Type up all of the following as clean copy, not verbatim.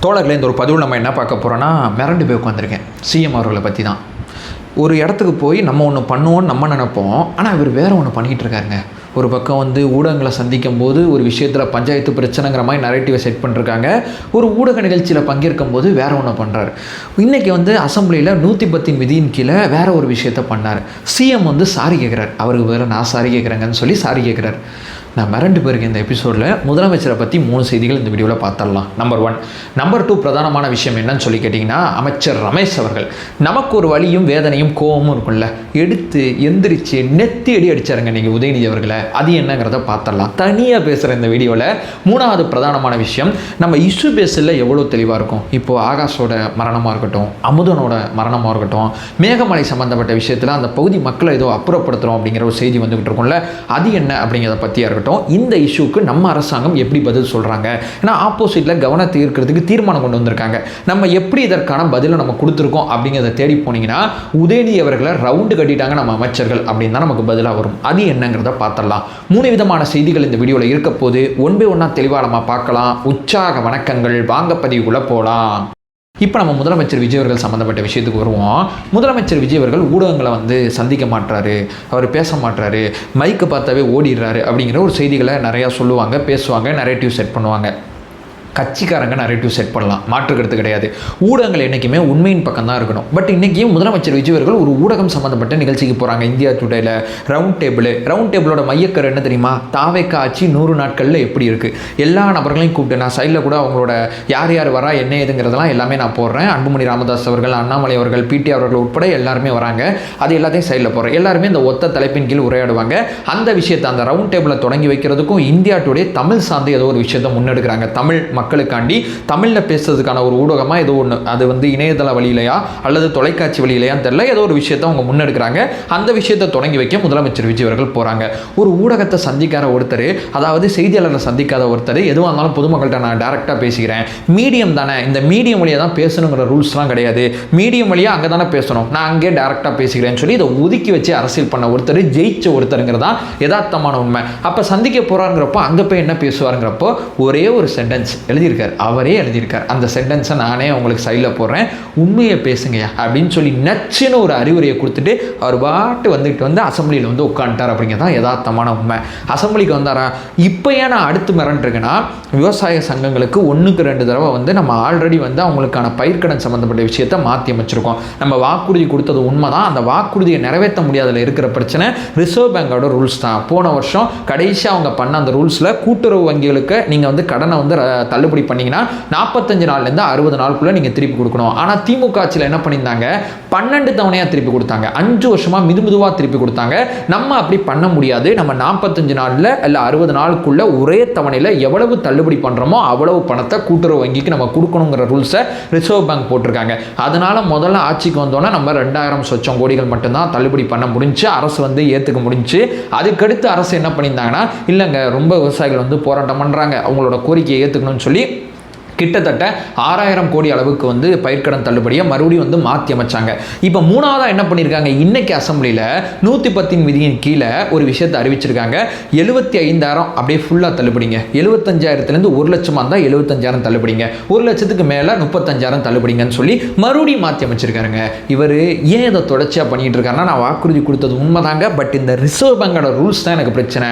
தோழர்களே, இந்த ஒரு பதிவில் நம்ம என்ன பார்க்க போகிறோன்னா, மிரண்டு போய் உட்காந்துருக்கேன். சிஎம் அவர்களை பற்றி தான். ஒரு இடத்துக்கு போய் நம்ம ஒன்று பண்ணுவோம்னு நம்ம நினைப்போம், ஆனால் இவர் வேறு ஒன்று பண்ணிகிட்டு இருக்காருங்க. ஒரு பக்கம் வந்து ஊடகங்களை சந்திக்கும் போது ஒரு விஷயத்தில் பஞ்சாயத்து பிரச்சனைங்கிற மாதிரி நரேட்டிவை செட் பண்ணிருக்காங்க. ஒரு ஊடக நிகழ்ச்சியில் பங்கேற்கும் போது வேறு ஒன்று பண்ணுறாரு. இன்றைக்கி வந்து அசம்பிளியில் 110 விதியின் கீழே வேறு ஒரு விஷயத்த பண்ணார். சிஎம் வந்து சாரி கேட்குறாரு. அவருக்கு வேறு நான் சாரி கேட்குறேங்கன்னு சொல்லி சாரி கேட்குறாரு. நான் மிரண்டு போயிருக்கேன். இந்த எபிசோடில் முதலமைச்சரை பற்றி 3 செய்திகள் இந்த வீடியோவில் பார்த்துடலாம். நம்பர் 1. நம்பர் 2 பிரதானமான விஷயம் என்னன்னு சொல்லி கேட்டிங்கன்னா, அமைச்சர் ரமேஷ் அவர்கள் நமக்கு ஒரு வலியும் வேதனையும் கோபமும் இருக்கும்ல, எடுத்து எந்திரிச்சு நெத்தி அடி அடிச்சாருங்க நீங்கள் உதயநிதி அவர்களை. அது என்னங்கிறத பார்த்துடலாம். தனியாக பேசுகிற இந்த வீடியோவில் 3வது பிரதானமான விஷயம், நம்ம இஷ்யூ பேஸில் எவ்வளோ தெளிவாக இருக்கும். இப்போது ஆகாஷோட மரணமாக இருக்கட்டும், அமுதனோட மரணமாக இருக்கட்டும், மேகமலை சம்மந்தப்பட்ட விஷயத்தில் அந்த பகுதி மக்களை ஏதோ அப்புறப்படுத்துகிறோம் அப்படிங்கிற ஒரு செய்தி வந்துகிட்டு இருக்கும்ல, அது என்ன அப்படிங்கிறத பற்றியாக இருக்கட்டும். இந்த இஷ்யூக்கு நம்ம அரசாங்கம் எப்படி பதில் சொல்கிறாங்க, ஏன்னா ஆப்போசிட்டில் கவனத்தை ஈர்க்கிறதுக்கு தீர்மானம் கொண்டு வந்திருக்காங்க. நம்ம எப்படி இதற்கான பதிலை நம்ம கொடுத்துருக்கோம் அப்படிங்கிறத தேடி போனீங்கன்னா, உதயநிதி அவர்களை ரவுண்டு கட்டிட்டாங்க நம்ம அமைச்சர்கள் அப்படின்னு தான் நமக்கு பதிலாக வரும். அது என்னங்கிறத பார்த்துடலாம். 3 விதமான செய்திகள் இந்த வீடியோவில் இருக்க போது ஒன் பை ஒன்னாக தெளிவாக நம்ம பார்க்கலாம். உற்சாக வணக்கங்கள். வாங்க பதிவுக்குள்ளே போகலாம். இப்போ நம்ம முதலமைச்சர் விஜய் அவர்கள் சம்மந்தப்பட்ட விஷயத்துக்கு வருவோம். முதலமைச்சர் விஜய் அவர்கள் ஊடகங்களை வந்து சந்திக்க மாட்டுறாரு, அவர் பேச மாட்டுறாரு, மைக்கு பார்த்தாவே ஓடிடுறாரு அப்படிங்கிற ஒரு செய்திகளை நிறையா சொல்லுவாங்க, பேசுவாங்க, நரேட்டிவ் செட் பண்ணுவாங்க. கட்சிக்காரங்க நரேட்டிவ் செட் பண்ணலாம், மாற்றுக்கிறது கிடையாது. ஊடகங்கள் என்றைக்குமே உண்மையின் பக்கம் தான் இருக்கணும். பட் இன்றைக்கியும் முதலமைச்சர் விஜய் அவர்கள் ஒரு ஊடகம் சம்மந்தப்பட்ட நிகழ்ச்சிக்கு போகிறாங்க. இந்தியா டுடேல ரவுண்ட் டேபிளோட மையக்கரு என்ன தெரியுமா? தாவேக்கா ஆட்சி 100 நாட்களில் எப்படி இருக்குது, எல்லா நபர்களையும் கூப்பிட்டு நான் சைடில் கூட அவங்களோட யார் யார் வரா என்ன ஏதுங்கிறதெல்லாம் எல்லாமே நான் போடுறேன். அன்புமணி ராமதாஸ் அவர்கள், அண்ணாமலை அவர்கள், பிடி அவர்கள் உட்பட எல்லாருமே வராங்க. அது எல்லாத்தையும் சைடில் போடுறேன். எல்லாருமே இந்த ஒத்த தலைப்பின் கீழ் உரையாடுவாங்க. அந்த விஷயத்தை அந்த ரவுண்ட் டேபிளை தொடங்கி வைக்கிறதுக்கும் இந்தியா டுடே தமிழ் சார்ந்து ஏதோ ஒரு விஷயத்தை முன்னெடுக்கிறாங்க. தமிழ் மக்களுக்காண்டி தமிழில் பேசுறதுக்கான ஒரு ஊடகமாக ஏதோ ஒன்று, அது வந்து இணையதள வழியிலையா அல்லது தொலைக்காட்சி வழியிலையான்னு தெரியல, ஏதோ ஒரு விஷயத்தை அவங்க முன்னெடுக்கிறாங்க. அந்த விஷயத்தை தொடங்கி வைக்க முதலமைச்சர் விஜய் அவர்கள் போகிறாங்க. ஒரு ஊடகத்தை சந்திக்காத ஒருத்தர், அதாவது செய்தியாளரை சந்திக்காத ஒருத்தர், எதுவாக இருந்தாலும் பொதுமக்கள்கிட்ட நான் டேரெக்டாக பேசிக்கிறேன், மீடியம் தானே, இந்த மீடியம் வழியாக தான் பேசணுங்கிற ரூல்ஸ்லாம் கிடையாது, மீடியம் வழியாக அங்கே தானே பேசணும், நான் அங்கே டேரெக்டாக பேசிக்கிறேன்னு சொல்லி இதை ஒதுக்கி வச்சு அரசியல் பண்ண ஒருத்தர், ஜெயிச்ச ஒருத்தருங்கிறதான் யதார்த்தமான உண்மை. அப்போ சந்திக்க போகிறாருங்கிறப்போ அங்கே போய் என்ன பேசுவாருங்கிறப்போ ஒரே ஒரு சென்டென்ஸ் எழுதியிருக்காரு, அவரே எழுதியிருக்கார். அந்த சென்டென்ஸை நானே உங்களுக்கு சைடில் போடுறேன். உண்மையை பேசுங்கயா அப்படின்னு சொல்லி நச்சுன்னு ஒரு அறிவுரையை கொடுத்துட்டு அவர் பாட்டு வந்து அசம்பிளியில் வந்து உட்காந்துட்டார். அப்படிங்கிறதான் யதார்த்தமான உண்மை. அசம்பிளிக்கு வந்தாரா? இப்போ ஏன் நான் அடுத்து மிரண்டுருக்கேன்னா, விவசாய சங்கங்களுக்கு 1க்கு 2 தடவை வந்து நம்ம ஆல்ரெடி வந்து அவங்களுக்கான பயிர்க்கடன் சம்மந்தப்பட்ட விஷயத்தை மாற்றி அமைச்சிருக்கோம். நம்ம வாக்குறுதி கொடுத்தது உண்மை தான். அந்த வாக்குறுதியை நிறைவேற்ற முடியாததில் இருக்கிற பிரச்சனை ரிசர்வ் பேங்கோட ரூல்ஸ் தான். போன வருஷம் கடைசியாக அவங்க பண்ண அந்த ரூல்ஸில் கூட்டுறவு வங்கிகளுக்கு நீங்கள் வந்து கடனை வந்து தள்ளுபடி பண்ணிங்கன்னா 45 நாள்லேருந்து 60 நாளுக்குள்ளே நீங்கள் திருப்பி கொடுக்கணும். ஆனால் திமுக ஆட்சியில் என்ன பண்ணியிருந்தாங்க, 12 தவணையாக திருப்பி கொடுத்தாங்க. 5 வருஷமாக மெதுவாக திருப்பி கொடுத்தாங்க. நம்ம அப்படி பண்ண முடியாது. நம்ம 45 நாளில் இல்லை 60 நாளுக்குள்ளே ஒரே தவணையில் எவ்வளவு தள்ளுபடி பண்ணுறோமோ அவ்வளவு பணத்தை கூட்டுறவு வங்கிக்கு நம்ம கொடுக்கணுங்கிற ரூல்ஸை ரிசர்வ் பேங்க் போட்டிருக்காங்க. அதனால் முதல்ல ஆட்சிக்கு வந்தோன்னா நம்ம 2000 சொச்சம் கோடிகள் மட்டும்தான் தள்ளுபடி பண்ண முடிஞ்சு, அரசு வந்து ஏற்றுக்க முடிஞ்சு. அதுக்கடுத்து அரசு என்ன பண்ணியிருந்தாங்கன்னா, இல்லைங்க ரொம்ப விவசாயிகள் வந்து போராட்டம் பண்ணுறாங்க, அவங்களோட கோரிக்கையை ஏற்றுக்கணும்னு சொல்லி கிட்டத்தட்ட 6000 கோடி அளவுக்கு வந்து பயிர்க்கடன் தள்ளுபடியை மறுபடியும் வந்து மாற்றி அமைச்சாங்க. இப்போ 3வதாக என்ன பண்ணியிருக்காங்க, இன்னைக்கு அசம்பிளியில் 110 விதியின் கீழே ஒரு விஷயத்தை அறிவிச்சிருக்காங்க. 75,000 அப்படியே ஃபுல்லாக தள்ளுபடிங்க, 75,000லேருந்து 1 லட்சமாக இருந்தால் 75,000 தள்ளுபடிங்க, 1 லட்சத்துக்கு மேலே 35,000 தள்ளுபடிங்கன்னு சொல்லி மறுபடியும் மாற்றி அமைச்சிருக்காருங்க. இவர் ஏன் இதை தொடர்ச்சியாக பண்ணிட்டு இருக்காருன்னா, நான் வாக்குறுதி கொடுத்தது உண்மைதாங்க, பட் இந்த ரிசர்வ் பேங்கோட ரூல்ஸ் தான் எனக்கு பிரச்சனை.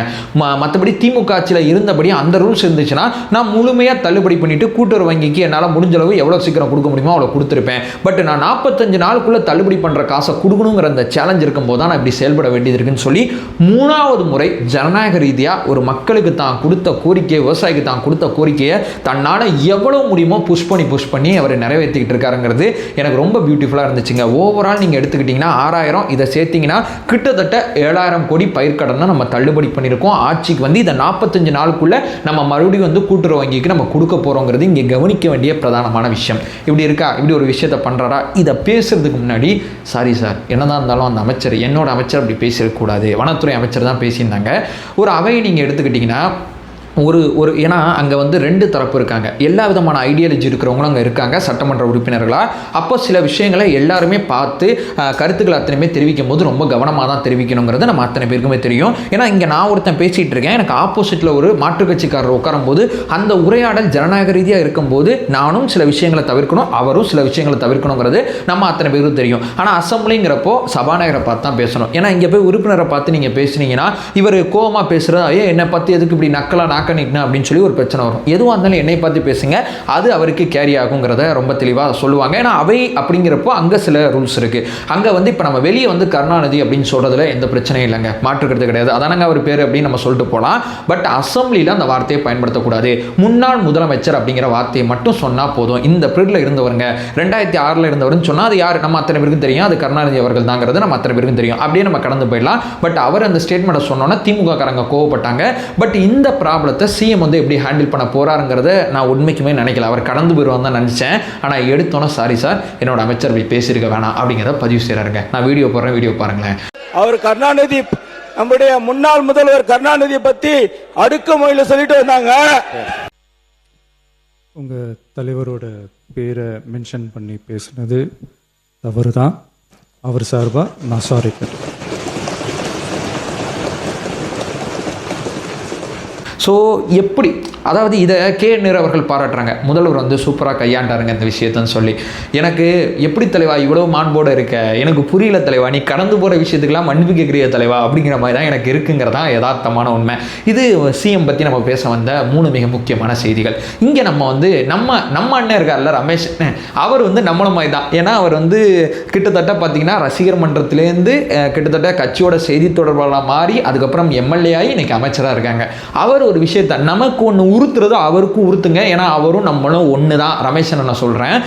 மற்றபடி திமுக ஆட்சியில் இருந்தபடி அந்த ரூல்ஸ் இருந்துச்சுன்னா நான் முழுமையாக தள்ளுபடி பண்ணிட்டு கூட்டுறவு வங்கிக்கு என்னால் முடிஞ்ச அளவு எவ்வளோ சீக்கிரம் கொடுக்க முடியுமோ அவ்வளோ கொடுத்துருப்பேன். பட் நான் 45 நாளுக்குள்ளே தள்ளுபடி பண்ணுற காசை கொடுக்கணுங்கிற அந்த சேலஞ்ச் இருக்கும்போது தான் நான் இப்படி செயல்பட வேண்டியது இருக்குன்னு சொல்லி 3வது முறை ஜனநாயக ரீதியாக ஒரு மக்களுக்கு தான் கொடுத்த கோரிக்கையை, விவசாயிக்கு தான் கொடுத்த கோரிக்கையை தன்னால் எவ்வளோ முடியுமோ புஷ் பண்ணி அவர் நிறைவேற்றிக்கிட்டு இருக்காருங்கிறது எனக்கு ரொம்ப பியூட்டிஃபுல்லாக இருந்துச்சுங்க. ஓவரால் நீங்கள் எடுத்துக்கிட்டிங்கன்னா 6000 இதை சேர்த்திங்கன்னா கிட்டத்தட்ட 7000 கோடி பயிர்க்கடன் தான் நம்ம தள்ளுபடி பண்ணியிருக்கோம். ஆட்சிக்கு வந்து இதை 45 நாளுக்குள்ளே நம்ம மறுபடியும் வந்து கூட்டுறவு வங்கிக்கு நம்ம கொடுக்க போகிறோங்கிறது இங்கே கவனிக்க வேண்டிய பிரதானமான விஷயம். இப்படி இருக்கா, இப்படி ஒரு விஷயத்தை பண்ணுறாரா? இதை பேசுறதுக்கு முன்னாடி சாரி சார், என்னதான் இருந்தாலும் அந்த அமைச்சர், என்னோட அமைச்சர் அப்படி பேசிடக்கூடாது, வனத்துறை அமைச்சர் தான் பேசியிருந்தாங்க. ஒரு அவையை நீங்கள் எடுத்துக்கிட்டிங்கன்னா ஒரு ஏன்னா அங்கே வந்து 2 தரப்பு இருக்காங்க, எல்லா விதமான ஐடியாலஜி இருக்கிறவங்களும் அங்கே இருக்காங்க சட்டமன்ற உறுப்பினர்களாக. அப்போ சில விஷயங்களை எல்லாருமே பார்த்து கருத்துக்கள் அத்தனையுமே தெரிவிக்கும் போது ரொம்ப கவனமாக தான் தெரிவிக்கணுங்கிறது நம்ம அத்தனை பேருக்குமே தெரியும். ஏன்னா இங்கே நான் ஒருத்தன் பேசிகிட்டு இருக்கேன், எனக்கு ஆப்போசிட்டில் ஒரு மாற்றுக் கட்சிக்காரர் உட்காரும்போது அந்த உரையாடல் ஜனநாயக ரீதியாக இருக்கும்போது நானும் சில விஷயங்களை தவிர்க்கணும், அவரும் சில விஷயங்களை தவிர்க்கணுங்கிறது நம்ம அத்தனை பேருக்கும் தெரியும். ஆனால் அசம்பிளிங்கிறப்போ சபாநாயகரை பார்த்து தான் பேசணும். ஏன்னா இங்கே போய் உறுப்பினரை பார்த்து நீங்கள் பேசுனீங்கன்னா இவர் கோவமாக பேசுகிறதா, என்னை பார்த்து எதுக்கு இப்படி நக்கலாக அப்படின்னு சொல்லி ஒரு பிரச்சனை வரும். எதுவாக இருந்தாலும் என்னை பார்த்து பேசுங்க, அது அவருக்கு கேரி ஆகுங்கிறத ரொம்ப தெளிவாக சொல்லுவாங்க. ஏன்னா அவை அப்படிங்கிறப்போ அங்கே சில ரூல்ஸ் இருக்குது. அங்கே வந்து இப்போ நம்ம வெளியே வந்து கருணாநிதி அப்படின்னு சொல்கிறதுல எந்த பிரச்சனையும் இல்லைங்க, மாற்றுக்கிறது கிடையாது, அதானங்க அவர் பேர் அப்படின்னு நம்ம சொல்லிட்டு போகலாம். பட் அசம்பிளியில் அந்த வார்த்தையை பயன்படுத்தக்கூடாது. முன்னாள் முதலமைச்சர் அப்படிங்கிற வார்த்தையை மட்டும் சொன்னால் போதும். இந்த பீரியடில் இருந்தவருங்க, 2006 இருந்தவர்னு சொன்னால் அது யார் நம்ம அத்தனை பேருக்கும் தெரியும், அது கருணாநிதி அவர்கள் தாங்கிறது நம்ம அத்தனை பேருக்கும் தெரியும். அப்படியே நம்ம கடந்து போயிடலாம். பட் அவர் அந்த ஸ்டேட்மெண்ட்டை சொன்னோன்னா திமுக காரங்க கோவப்பட்டாங்க. பட் இந்த ப்ராப்ளத்தை சிஎம் வந்து எப்படி ஹேண்டில் பண்ண போறாருங்கிறத நான் உண்மைக்குமே நினைக்கல. அவர் கடந்து போயிடுவான்னு தான் நினைச்சேன். ஆனால் எடுத்தோன்னா சாரி சார், என்னோட அமைச்சர் இப்படி பேசியிருக்க வேணாம் அப்படிங்கிறத பதிவு செய்கிறாருங்க. நான் வீடியோ போடுறேன், வீடியோ பாருங்களேன். அவர் கருணாநிதி, நம்முடைய முன்னாள் முதல்வர் கருணாநிதி பத்தி அடுக்குமொழியில் சொல்லிட்டு வந்தாங்க. உங்க தலைவரோட பேரை மென்ஷன் பண்ணி பேசுனது தவறு தான். அவர் சார்பா நான் சாரி கேட்டேன். ஸோ எப்படி, அதாவது இதை நேரு அவர்கள் பாராட்டுறாங்க, முதல்வர் வந்து சூப்பராக கையாண்டாருங்க இந்த விஷயத்தன்னு சொல்லி. எனக்கு எப்படி தலைவா இவ்வளோ மாண்போடு இருக்க, எனக்கு புரியல தலைவா, நீ கடந்து போகிற விஷயத்துக்கெல்லாம் மன்னிப்பு கேட்குறிய தலைவா அப்படிங்கிற மாதிரி தான் எனக்கு இருக்குங்கிறதான் யதார்த்தமான உண்மை. இது சிஎம் பற்றி நம்ம பேச வந்த 3 மிக முக்கியமான செய்திகள். இங்கே நம்ம வந்து நம்ம அண்ணன் இருக்கார்ல ரமேஷ், அவர் வந்து நம்மள மாதிரி தான். ஏன்னா அவர் வந்து கிட்டத்தட்ட பார்த்தீங்கன்னா ரசிகர் மன்றத்திலேருந்து கிட்டத்தட்ட கட்சியோட செய்தி தொடர்பாளர் மாறி அதுக்கப்புறம் எம்எல்ஏ ஆகி இன்னைக்கு அமைச்சராக இருக்காங்க. அவர் ஒரு விஷயத்தை நமக்கு ஒன்று உறுத்துறது அவருக்கும் உறுத்துங்க. ஏன்னா அவரும் நம்மளும் ஒன்று தான். ரமேஷன் நான் சொல்கிறேன்,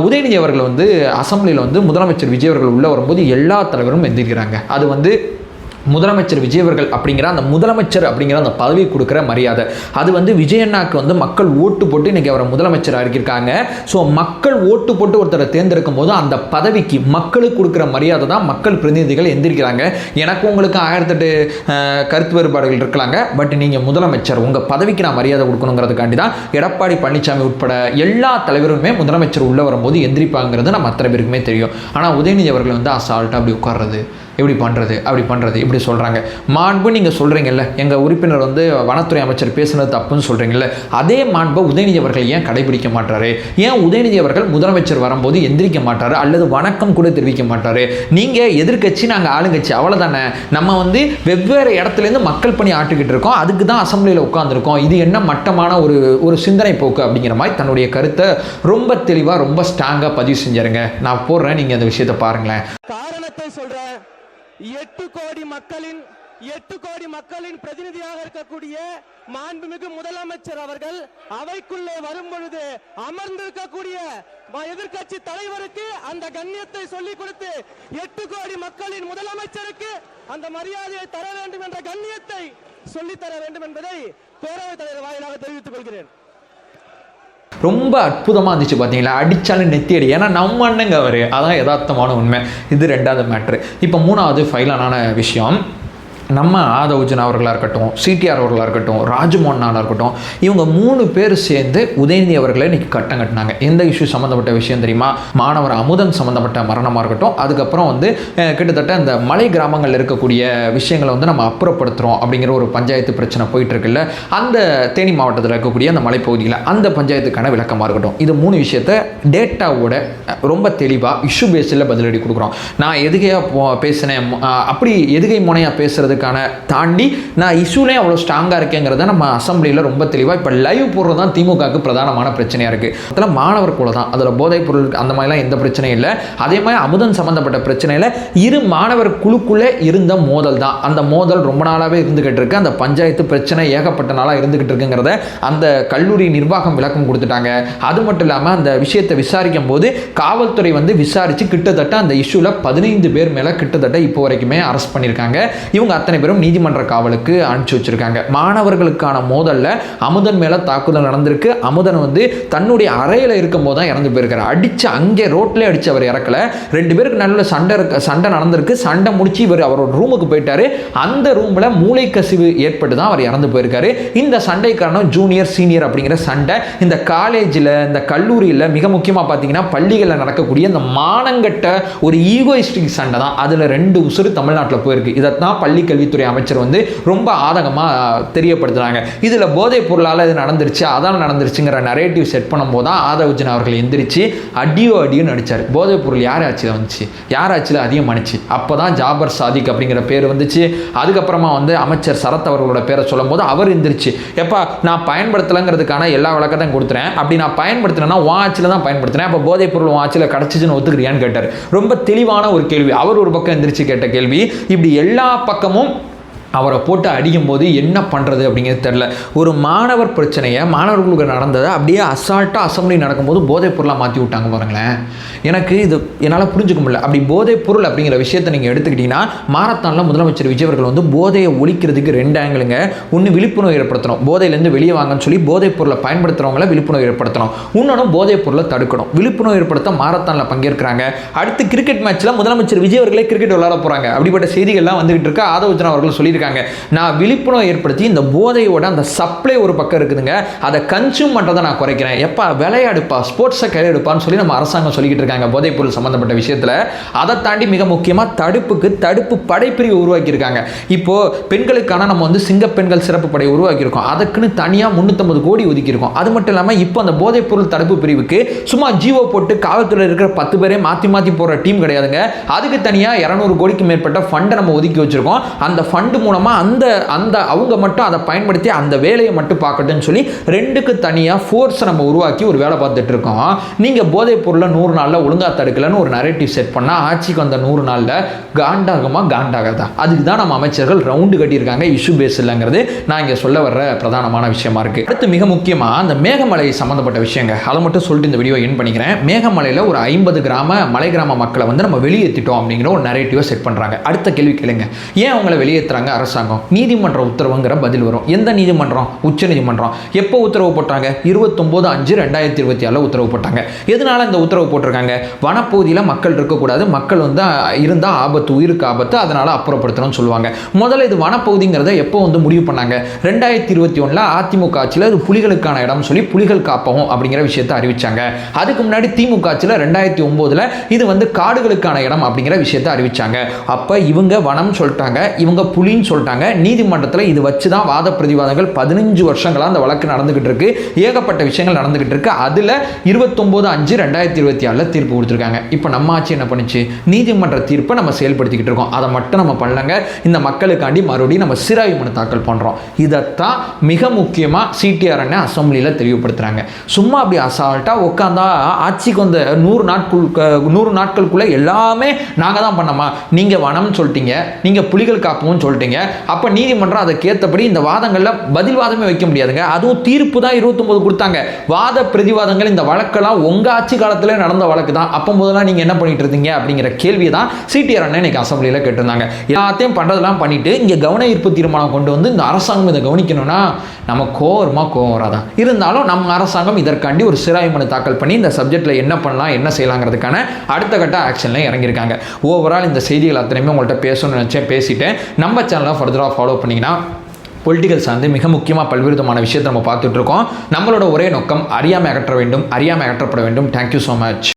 உதயநிதி அவர்கள் வந்து அசம்பிளியில் வந்து முதலமைச்சர் விஜய் அவர்கள் உள்ளே வரும்போது எல்லா தலைவரும் எந்திரிக்கிறாங்க. அது வந்து முதலமைச்சர் விஜய் அவர்கள் அப்படிங்கிற அந்த முதலமைச்சர் அப்படிங்கிற அந்த பதவி கொடுக்குற மரியாதை, அது வந்து விஜயண்ணாக்கு வந்து மக்கள் ஓட்டு போட்டு இன்றைக்கி அவரை முதலமைச்சராக இருக்கிருக்காங்க. ஸோ மக்கள் ஓட்டு போட்டு ஒருத்தரை தேர்ந்தெடுக்கும் போது அந்த பதவிக்கு மக்களுக்கு கொடுக்குற மரியாதை தான் மக்கள் பிரதிநிதிகள் எந்திரிக்கிறாங்க. எனக்கு உங்களுக்கு 1008 கருத்து வேறுபாடுகள் இருக்கலாங்க, பட் நீங்கள் முதலமைச்சர், உங்கள் பதவிக்கு நான் மரியாதை கொடுக்கணுங்கிறதுக்காண்டி தான் எடப்பாடி பழனிசாமி உட்பட எல்லா தலைவருமே முதலமைச்சர் உள்ளே வரும்போது எந்திரிப்பாங்கிறது நம்ம அத்தனை பேருக்குமே தெரியும். ஆனால் உதயநிதி அவர்கள் வந்து அசால்ட்டாக அப்படி உட்கார்றது, எப்படி பண்ணுறது அப்படி பண்ணுறது இப்படி சொல்கிறாங்க. மாண்பு நீங்கள் சொல்கிறீங்கல்ல, எங்கள் உறுப்பினர் வந்து வனத்துறை அமைச்சர் பேசுனது தப்புன்னு சொல்கிறீங்கல்ல, அதே மாண்பை உதயநிதி அவர்கள் ஏன் கடைபிடிக்க மாட்டார்? ஏன் உதயநிதி அவர்கள் முதலமைச்சர் வரும்போது எந்திரிக்க மாட்டார் அல்லது வணக்கம் கூட தெரிவிக்க மாட்டார்? நீங்கள் எதிர்கட்சி, நாங்கள் ஆளுங்கட்சி, அவ்வளோதானே. நம்ம வந்து வெவ்வேறு இடத்துலேருந்து மக்கள் பணி ஆட்டுக்கிட்டு இருக்கோம், அதுக்கு தான் அசம்பிளியில் உட்காந்துருக்கோம். இது என்ன மட்டமான ஒரு சிந்தனை போக்கு அப்படிங்கிற மாதிரி தன்னுடைய கருத்தை ரொம்ப தெளிவாக ரொம்ப ஸ்ட்ராங்காக பதிவு செஞ்சாருங்க. நான் போடுறேன், நீங்கள் அந்த விஷயத்தை பாருங்களேன். காரணத்தை சொல்கிறேன். 8 கோடி மக்களின் பிரதிநிதியாக இருக்கக்கூடிய மாண்புமிகு முதலமைச்சர் அவர்கள் அவைக்குள்ளே வரும் பொழுது அமர்ந்திருக்கக்கூடிய எதிர்கட்சி தலைவருக்கு அந்த கண்ணியத்தை சொல்லிக் கொடுத்து 8 கோடி மக்களின் முதலமைச்சருக்கு அந்த மரியாதையை தர வேண்டும் என்ற கண்ணியத்தை சொல்லித்தர வேண்டும் என்பதை பேரவைத் தலைவர் வாயிலாக தெரிவித்துக் கொள்கிறேன். ரொம்ப அற்புதமாக இருந்துச்சு பார்த்தீங்களா, அடித்தாலும் நெத்தி அடி. ஏன்னா நம்ம அண்ணங்க அவர், அதான் யதார்த்தமான உண்மை. இது 2வது மேட்ரு. இப்போ 3வது ஃபைனலான விஷயம், நம்ம ஆதவுஜன் அவர்களாக இருக்கட்டும், சிடிஆர் அவர்களாக இருக்கட்டும், ராஜ்மோகனாக இருக்கட்டும், இவங்க 3 பேர் சேர்ந்து உதயநிதி அவர்களை இன்றைக்கி கட்டம் கட்டினாங்க. எந்த இஷ்யூ சம்மந்தப்பட்ட விஷயம் தெரியுமா? மாணவர் அமுதன் சம்மந்தப்பட்ட மரணமாக இருக்கட்டும், அதுக்கப்புறம் வந்து கிட்டத்தட்ட இந்த மலை கிராமங்களில் இருக்கக்கூடிய விஷயங்களை வந்து நம்ம அப்புறப்படுத்துகிறோம் அப்படிங்கிற ஒரு பஞ்சாயத்து பிரச்சனை போயிட்டுருக்குல்ல, அந்த தேனி மாவட்டத்தில் இருக்கக்கூடிய அந்த மலைப்பகுதியில் அந்த பஞ்சாயத்துக்கான விளக்கமாக இருக்கட்டும். இது 3 விஷயத்தை டேட்டாவோட ரொம்ப தெளிவாக இஷ்யூ பேஸில் பதிலடி கொடுக்குறோம். நான் எதுகையாக பேசினேன், அப்படி எதுகை முனையாக பேசுறது தாண்டி நான் இஷ்யூலே அவ்வளோ ஸ்ட்ராங்காக இருக்கேங்கிறத நம்ம அசம்பிளியில் ரொம்ப தெளிவாக இப்போ லைவ் போடுறது தான் திமுகவுக்கு பிரதானமான பிரச்சனையாக இருக்குது. அதில் மாணவர் கூட தான், அதில் போதைப் பொருள் அந்த மாதிரிலாம் எந்த பிரச்சனையும் இல்லை. அதே மாதிரி அமுதன் சம்மந்தப்பட்ட பிரச்சனையில் இரு மாணவர் குழுக்குள்ளே இருந்த மோதல் தான். அந்த மோதல் ரொம்ப நாளாகவே இருந்துகிட்டு இருக்கு. அந்த பஞ்சாயத்து பிரச்சனை ஏகப்பட்ட நாளாக இருந்துகிட்டு இருக்குங்கிறத அந்த கல்லூரி நிர்வாகம் விளக்கம் கொடுத்துட்டாங்க. அது மட்டும் இல்லாமல் அந்த விஷயத்தை விசாரிக்கும் போது காவல்துறை வந்து விசாரித்து கிட்டத்தட்ட அந்த இஷ்யூவில் 15 பேர் மேலே கிட்டத்தட்ட இப்போ வரைக்குமே அரெஸ்ட் பண்ணியிருக்காங்க. இவங்க அத்தனை பேரும் நீதிமன்ற காவலுக்கு அனுப்பிச்சு வச்சிருக்காங்க. மாணவர்களுக்கான மோதல்ல அமுதன் மேல தாக்குதல் நடந்திருக்கு. அமுதன் வந்து தன்னுடைய அறையில் இருக்கும் போது தான் இறந்து போயிருக்காரு. அடிச்சு அங்கே ரோட்லேயே அடிச்சு அவர் இறக்கல. 2 பேருக்கு நல்ல சண்டை நடந்திருக்கு. சண்டை முடிச்சு இவர் அவரோட ரூமுக்கு போயிட்டாரு. அந்த ரூம்ல மூளை கசிவு ஏற்பட்டு தான் அவர் இறந்து போயிருக்காரு. இந்த சண்டை காரணம் ஜூனியர் சீனியர் அப்படிங்கிற சண்டை. இந்த காலேஜில், இந்த கல்லூரியில், மிக முக்கியமாக பார்த்தீங்கன்னா பள்ளிகளில் நடக்கக்கூடிய இந்த மானங்கட்ட ஒரு ஈகோயிஸ்டிக் சண்டை தான். அதில் 2 உசுறு தமிழ்நாட்டில் போயிருக்கு. இதைத்தான் பள்ளி கல்வித்துறை அமைச்சர் வந்து ரொம்ப ஆதங்கமாக தெரியப்படுத்துறாங்க. இதில் போதைப் பொருளால் இது நடந்துருச்சு, அதான் நடந்துருச்சுங்கிற நரேட்டிவ் செட் பண்ணும்போது தான் ஆதவர்ஜுன் அவர்கள் எந்திரிச்சு அடியோன்னு நடிச்சார். போதைப் பொருள் யார் ஆட்சியில் வந்துச்சு, யார் ஆட்சியில் அதிகமானுச்சு, அப்போ தான் ஜாபர் சாதிக் அப்படிங்கிற பேர் வந்துச்சு. அதுக்கப்புறமா வந்து அமைச்சர் சரத் அவர்களோட பேரை சொல்லும் போது அவர் எந்திரிச்சு, எப்பா நான் பயன்படுத்தலைங்கிறதுக்கான எல்லா விளக்கத்தையும் கொடுத்துறேன், அப்படி நான் பயன்படுத்தினேன்னா உன் ஆட்சியில் தான் பயன்படுத்தினேன், அப்போ போதைப் பொருள் உன் ஆட்சியில் கிடச்சிச்சுன்னு ஒத்துக்கிறியான்னு கேட்டார். ரொம்ப தெளிவான ஒரு கேள்வி. அவர் ஒரு பக்கம் எந்திரிச்சு கேட்ட கேள்வி. இப்படி எல்லா பக்கமும் அவரை போட்டு அடிக்கும் போது என்ன பண்ணுறது அப்படிங்கிறது தெரில. ஒரு மாணவர் பிரச்சனையை, மாணவர்களுக்கு நடந்ததை அப்படியே அசால்ட்டாக அசம்பிளி நடக்கும்போது போதைப் பொருளாக மாற்றி விட்டாங்க பாருங்களேன். எனக்கு இது என்னால் புரிஞ்சுக்க முடியல. அப்படி போதைப் பொருள் அப்படிங்கிற விஷயத்தை நீங்கள் எடுத்துக்கிட்டிங்கன்னா, மாரத்தானில் முதலமைச்சர் விஜய் அவர்கள் வந்து போதையை ஒழிக்கிறதுக்கு 2 ஆங்கிளுங்க. ஒன்று விழிப்புணர்வு ஏற்படுத்தணும், போதையிலேருந்து வெளியே வாங்கன்னு சொல்லி போதைப் பொருளை பயன்படுத்துகிறவங்கள விழிப்புணர்வு ஏற்படுத்தணும். இன்னொன்று போதைப் பொருளை தடுக்கணும். விழிப்புணர்வு ஏற்படுத்த மாரத்தானில் பங்கேற்கிறாங்க. அடுத்து கிரிக்கெட் மேட்ச்சில் முதலமைச்சர் விஜய் அவர்களே கிரிக்கெட் விளையாட போகிறாங்க. அப்படிப்பட்ட செய்திகள்லாம் வந்துகிட்டு இருக்கு. ஆதவர்ஜுன் அவர்கள் சொல்லியிருக்காங்க, நான் விழிப்புணர்வு ஏற்படுத்தி இந்த போதையோட அந்த சப்ளை ஒரு பக்கம் இருக்குதுங்க, அதை கன்சியூம் பண்ணுறதை நான் குறைக்கிறேன். எப்பா விளையாடுப்பா, ஸ்போர்ட்ஸை கையில் எடுப்பான்னு சொல்லி நம்ம அரசாங்கம் சொல்லிக்கிட்டு இருக்காங்க போதைப் பொருள் சம்மந்தப்பட்ட விஷயத்தில். அதை தாண்டி மிக முக்கியமாக தடுப்பு படைப்பிரிவு உருவாக்கியிருக்காங்க. இப்போ பெண்களுக்கான நம்ம வந்து சிங்கப்பெண்கள் சிறப்பு படை உருவாக்கியிருக்கோம். அதுக்குன்னு தனியாக 350 கோடி ஒதுக்கியிருக்கோம். அது மட்டும் இல்லாமல் இப்போ அந்த போதைப் பொருள் தடுப்பு பிரிவுக்கு சும்மா ஜீவோ போட்டு காவல்துறையில் இருக்கிற 10 பேரே மாற்றி போகிற டீம் கிடையாதுங்க. அதுக்கு தனியாக 200 கோடிக்கு மேற்பட்ட ஃபண்டை நம்ம ஒதுக்கி வச்சிருக்கோம். அந்த ஃபண்டு மூலமாக அந்த அவங்க மட்டும் அதை பயன்படுத்தி அந்த வேலையை மட்டும் பார்க்கட்டும்னு சொல்லி 2க்கு தனியாக ஃபோர்ஸை நம்ம உருவாக்கி ஒரு வேலை பார்த்துட்டு இருக்கோம். நீங்கள் போதைப் பொருளை 100 நாளில் ஒழுங்காக தடுக்கலன்னு ஒரு நரேட்டிவ் செட் பண்ணால் ஆட்சிக்கு வந்த 100 நாளில் காண்டாகாதா? அதுக்கு தான் நம்ம அமைச்சர்கள் ரவுண்டு கட்டியிருக்காங்க. இஷ்யூ பேஸ் இல்லைங்கிறது நான் இங்கே சொல்ல வர்ற பிரதானமான விஷயமா இருக்குது. அடுத்து மிக முக்கியமாக அந்த மேகமலை சம்மந்தப்பட்ட விஷயங்க, அதை மட்டும் சொல்லிட்டு இந்த வீடியோ என் பண்ணிக்கிறேன். மேகமலையில் ஒரு 50 மலை கிராம மக்களை வந்து நம்ம வெளியேற்றிட்டோம் அப்படிங்கிற ஒரு நரேட்டிவை செட் பண்ணுறாங்க. அடுத்த கேள்வி கேளுங்க, ஏன் அவங்களை வெளியேற்றுறாங்க அரசாங்கம்? நீதிமன்ற உத்தரவுங்கிற பதில் வரும். எந்த நீதிமன்றம்? உச்ச நீதிமன்றம். எப்போ உத்தரவு போட்டாங்க? 29/5/2024 உத்தரவு போட்டாங்க. எதனால இந்த உத்தரவு போட்டிருக்காங்க? வனப்பகுதியில் மக்கள் இருக்கக்கூடாது, மக்கள் வந்து இருந்தால் ஆபத்து, உயிருக்கு ஆபத்து, அதனால அப்புறப்படுத்தணும்னு சொல்லுவாங்க. முதல்ல இது வனப்பகுதிங்கிறத எப்போ வந்து முடிவு பண்ணாங்க? 2021 அதிமுக ஆட்சியில் இது புலிகளுக்கான இடம் சொல்லி புலிகள் காப்பகம் அப்படிங்கிற விஷயத்தை அறிவிச்சாங்க. அதுக்கு முன்னாடி திமுக ஆட்சியில் 2009 இது வந்து காடுகளுக்கான இடம் அப்படிங்கிற விஷயத்தை அறிவிச்சாங்க. அப்போ இவங்க வனம் சொல்லிட்டாங்க, இவங்க புலின்னு சொல்லிட்டாங்க. நீதிமன்றத்தில் இது வச்சு தான் வாத பிரதிவாதங்கள் 15 வருஷங்களாக அந்த வழக்கு நடந்துகிட்டு இருக்கு. ஏகப்பட்ட விஷயங்கள் நடந்துகிட்டு இருக்கு. அதில் 29/5/2024 தீர்ப்பு கொடுத்துருக்காங்க. இப்போ நம்ம ஆட்சி என்ன பண்ணுச்சு? நீதிமன்ற தீர்ப்பை நம்ம செயல்படுத்திக்கிட்டு இருக்கோம். அதை மட்டும் நம்ம பண்ணலங்க. இந்த மக்களுக்காண்டி மறுபடியும் நம்ம சீராய்வு மனு தாக்கல் பண்ணுறோம். இதைத்தான் மிக முக்கியமாக சிடிஆர் அசம்பிளியில் தெளிவுபடுத்துகிறாங்க. சும்மா அப்படி அசால்ட்டாக உட்காந்தா ஆட்சிக்கு வந்த 100 நாட்களுக்குள்ளே எல்லாமே நாங்கள் தான் பண்ணோமா? நீங்கள் வனம்னு சொல்லிட்டீங்க, நீங்கள் புலிகள் காப்போம்னு சொல்லிட்டீங்க. அப்போ நீதிமன்றம் அதுக்கு ஏற்றபடி இந்த வாதங்களில் பதில் வாதமே வைக்க முடியாதுங்க. அதுவும் தீர்ப்பு தான் 29 கொடுத்தாங்க. வாத பிரதிவாதங்கள் இந்த வழக்கெல்லாம் உங்கள் ஆட்சி காலத்தில் நடந்த வழக்கு தான். அப்போ போதெல்லாம் நீங்கள் என்ன பண்ணிட்டு இருந்தீங்க அப்படிங்கிற கேள்வியை தான் சிடிஆர் இன்னைக்கு அசம்பிளியில் கேட்டிருந்தாங்க. எல்லாத்தையும் பண்ணுறதெல்லாம் பண்ணிட்டு இங்கே கவன ஈர்ப்பு தீர்மானம் கொண்டு வந்து இந்த அரசாங்கம் இதை கவனிக்கணும்னா நம்ம கோவம் வராதான். இருந்தாலும் நம்ம அரசாங்கம் இதற்காண்டி ஒரு சீராய்வு மனு தாக்கல் பண்ணி இந்த சப்ஜெக்டில் என்ன பண்ணலாம், என்ன செய்யலாங்கிறதுக்கான அடுத்த கட்ட ஆக்ஷனில் இறங்கியிருக்காங்க. ஓவரால் இந்த செய்திகள் அத்தனையுமே உங்கள்கிட்ட பேசணும்னு நினச்சேன், பேசிட்டேன். நம்ம சேனலை ஃபர்தராக ஃபாலோ பண்ணிங்கன்னா பொலிட்டிக்கல் சார்ந்து மிக முக்கியமாக பல்வேறு விதமான விஷயத்தை நம்ம பார்த்துட்டு இருக்கோம். நம்மளோட ஒரே நோக்கம் அறியாமை அகற்ற வேண்டும், அறியாமை அகற்றப்பட வேண்டும். Thank you so much.